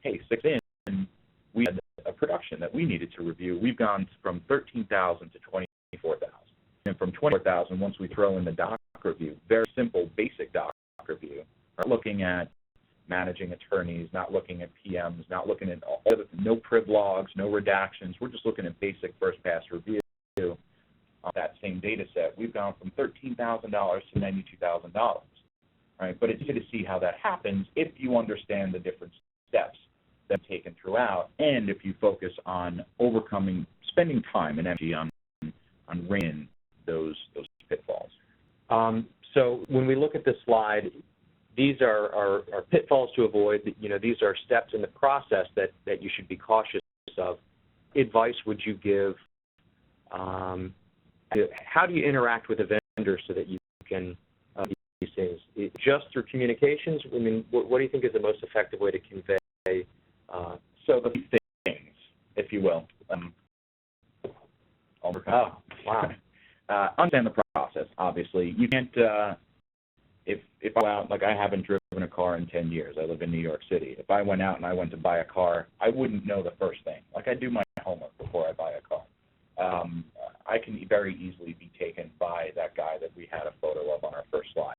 hey, 6 in, we had a production that we needed to review. We've gone from 13,000 to 24,000. And from 24,000, once we throw in the doc review, very simple, basic doc review, we're looking at managing attorneys, not looking at PMs, not looking at all the, no priv logs, no redactions. We're just looking at basic first pass review on that same data set. We've gone from $13,000 to $92,000. Right? But it's easy to see how that happens if you understand the different steps that are taken throughout, and if you focus on spending time and energy on reining those pitfalls. So when we look at this slide, these are pitfalls to avoid. You know, these are steps in the process that you should be cautious of. Advice would you give? How do you interact with a vendor so that you can these things? Just through communications? I mean, what do you think is the most effective way to convey? So the things, if you will. Oh, wow. Understand the process, obviously. You can't, if I go out, like I haven't driven a car in 10 years. I live in New York City. If I went out and I went to buy a car, I wouldn't know the first thing. Like I do my homework before I buy a car. I can very easily be taken by that guy that we had a photo of on our first slide.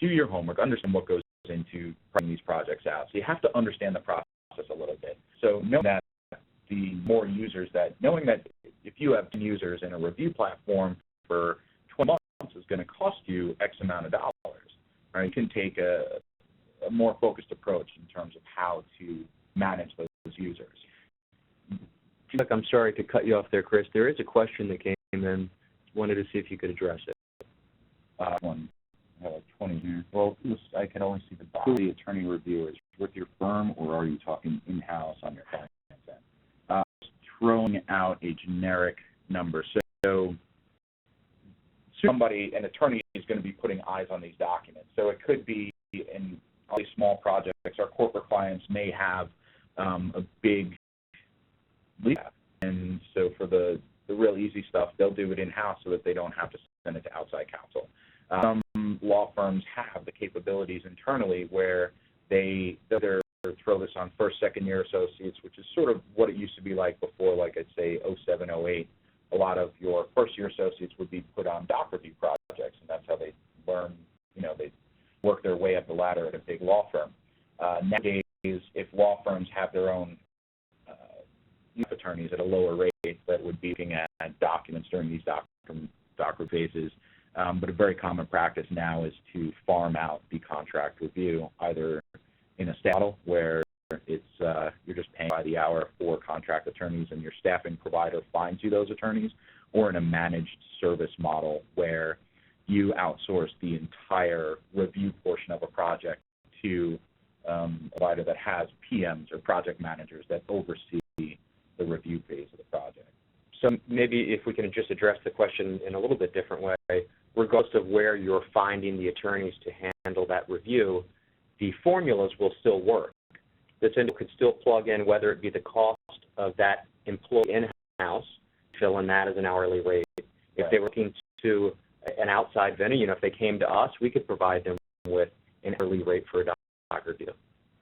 Do your homework, understand what goes into putting these projects out. So you have to understand the process a little bit. So knowing that the more users knowing that if you have 10 users in a review platform for 20 months is going to cost you X amount of dollars, right? You can take a more focused approach in terms of how to manage those users. Look, I'm sorry to cut you off there, Chris. There is a question that came in. Wanted to see if you could address it. One. I have like 20 here. Well, I can only see the bottom. The attorney review is with your firm, or are you talking in-house on your client's end? Throwing out a generic number. So an attorney is going to be putting eyes on these documents. So it could be in all these small projects. Our corporate clients may have a big legal, and so for the real easy stuff, they'll do it in-house so that they don't have to send it to outside counsel. Some law firms have the capabilities internally where they'll throw this on first, second year associates, which is sort of what it used to be like before, like I'd say 07, 08. A lot of your first year associates would be put on doc review projects, and that's how they learn, they work their way up the ladder at a big law firm. Nowadays, if law firms have their own attorneys at a lower rate that would be looking at documents during these doc phases, but a very common practice now is to farm out the contract review, either in a staff model where it's you're just paying by the hour for contract attorneys and your staffing provider finds you those attorneys, or in a managed service model where you outsource the entire review portion of a project to a provider that has PMs or project managers that oversee the review phase of the project. So maybe if we can just address the question in a little bit different way, regardless of where you're finding the attorneys to handle that review, the formulas will still work. This individual could still plug in whether it be the cost of that employee in-house, fill in that as an hourly rate. If they were looking to an outside vendor, if they came to us, we could provide them with an hourly rate for a doc review.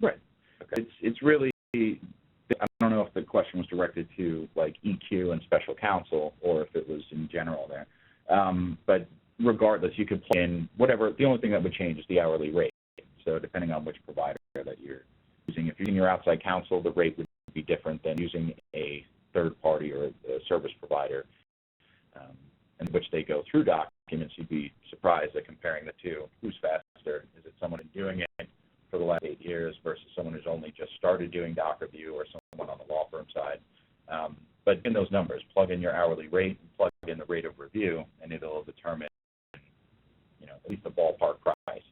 Right. Okay. It's really, I don't know if the question was directed to like EQ and special counsel or if it was in general there. But regardless, you could plug in whatever. The only thing that would change is the hourly rate. So depending on which provider that you're using, if you're using your outside counsel, the rate would be different than using a third party or a service provider in which they go through documents. You'd be surprised at comparing the two. Who's faster? Is it someone who's doing it for the last 8 years versus someone who's only just started doing doc review, or someone on the law firm side? But in those numbers, plug in your hourly rate and plug in the rate of review, and it'll determine, at least the ballpark price.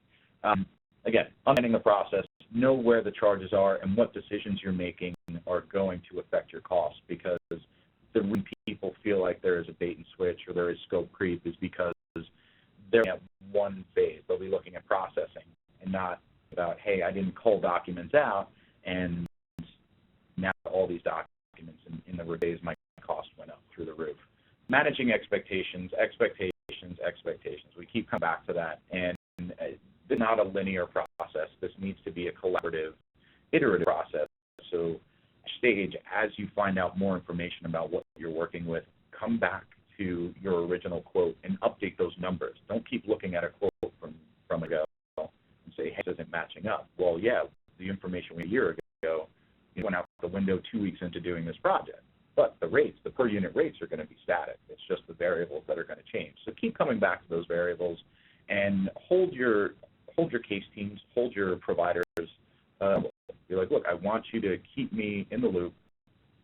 Again, understanding the process, know where the charges are and what decisions you're making are going to affect your costs, because the reason people feel like there is a bait and switch or there is scope creep is because they're at one phase. They'll be looking at processing and not about, hey, I didn't cull documents out, and now all these documents in the phase, my cost went up through the roof. Managing expectations. We keep coming back to that, and it's not a linear process. This needs to be a collaborative, iterative process. So stage, as you find out more information about what you're working with, come back to your original quote and update those numbers. Don't keep looking at a quote from ago and say, hey, this isn't matching up. Well, yeah, the information a year ago went out the window 2 weeks into doing this project. But the rates, the per unit rates, are going to be static. It's just the variables that are going to change. So keep coming back to those variables and hold your case teams, hold your providers. You're like, look, I want you to keep me in the loop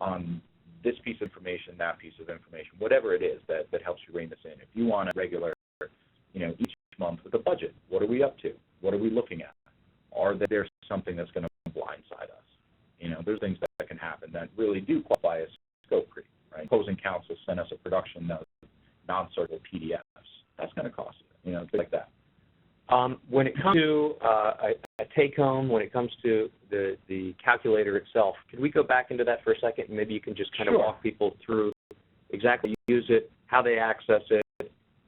on this piece of information, that piece of information, whatever it is that helps you rein this in. If you want a regular, each month with a budget, what are we up to? What are we looking at? Are there something that's going to blindside us? You know, there's things that can happen that really do qualify as scope creep, right? Opposing counsel sent us a production note, non-circle PDFs. That's going to cost you, you know, things like that. When it comes to a take-home, when it comes to the calculator itself, could we go back into that for a second, and maybe you can just kind of walk people through exactly how you use it, how they access it,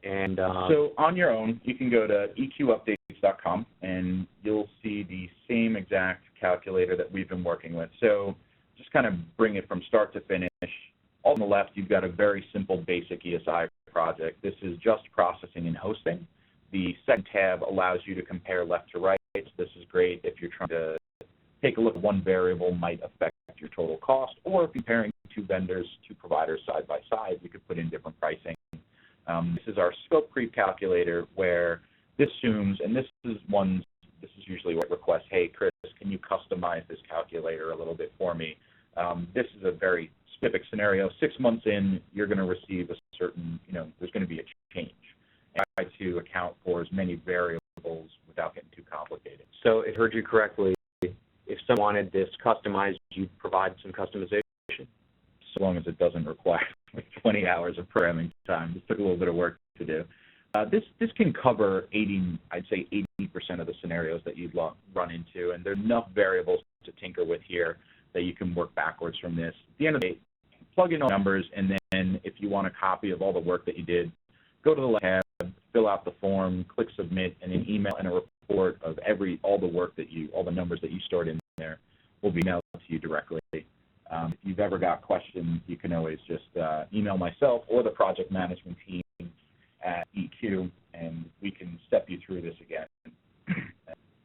and so on your own, you can go to equpdates.com, and you'll see the same exact calculator that we've been working with. So just kind of bring it from start to finish. All on the left, you've got a very simple, basic ESI project. This is just processing and hosting. The second tab allows you to compare left to right. This is great if you're trying to take a look at one variable might affect your total cost, or if you're comparing two vendors, two providers side by side, you could put in different pricing. This is our scope creep calculator, where this assumes, and this is usually what requests, hey, Chris, can you customize this calculator a little bit for me? This is a very specific scenario. 6 months in, you're going to receive a certain, you know, there's going to be a change. Try to account for as many variables without getting too complicated. So if I heard you correctly, if someone wanted this customized, you'd provide some customization? So long as it doesn't require like 20 hours of programming time. This took a little bit of work to do. This can cover 80% of the scenarios that you'd run into, and there's enough variables to tinker with here that you can work backwards from this. At the end of the day, plug in all the numbers, and then if you want a copy of all the work that you did, go to the left tab, fill out the form, click submit, and an email and a report of all the numbers that you stored in there will be emailed to you directly. If you've ever got questions, you can always just email myself or the project management team at EQ, and we can step you through this again.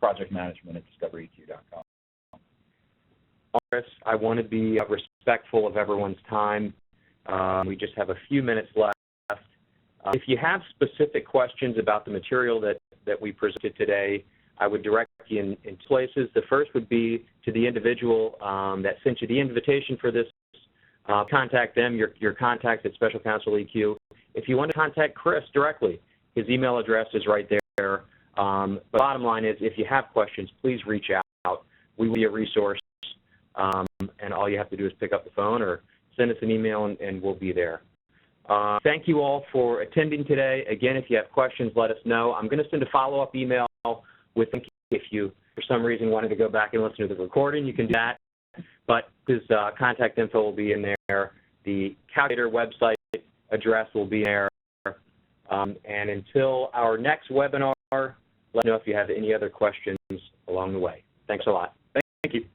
projectmanagement@discovereq.com. Chris, I want to be respectful of everyone's time. We just have a few minutes left. If you have specific questions about the material that we presented today, I would direct you in two places. The first would be to the individual that sent you the invitation for this. Contact them, your contact at Special Counsel EQ. If you want to contact Chris directly, his email address is right there. But bottom line is, if you have questions, please reach out. We will be a resource, and all you have to do is pick up the phone or send us an email, and we'll be there. Thank you all for attending today. Again, if you have questions, let us know. I'm going to send a follow-up email with, if you, for some reason, wanted to go back and listen to the recording, you can do that. But his contact info will be in there. The calculator website address will be there. And until our next webinar, let me know if you have any other questions along the way. Thanks a lot. Thank you.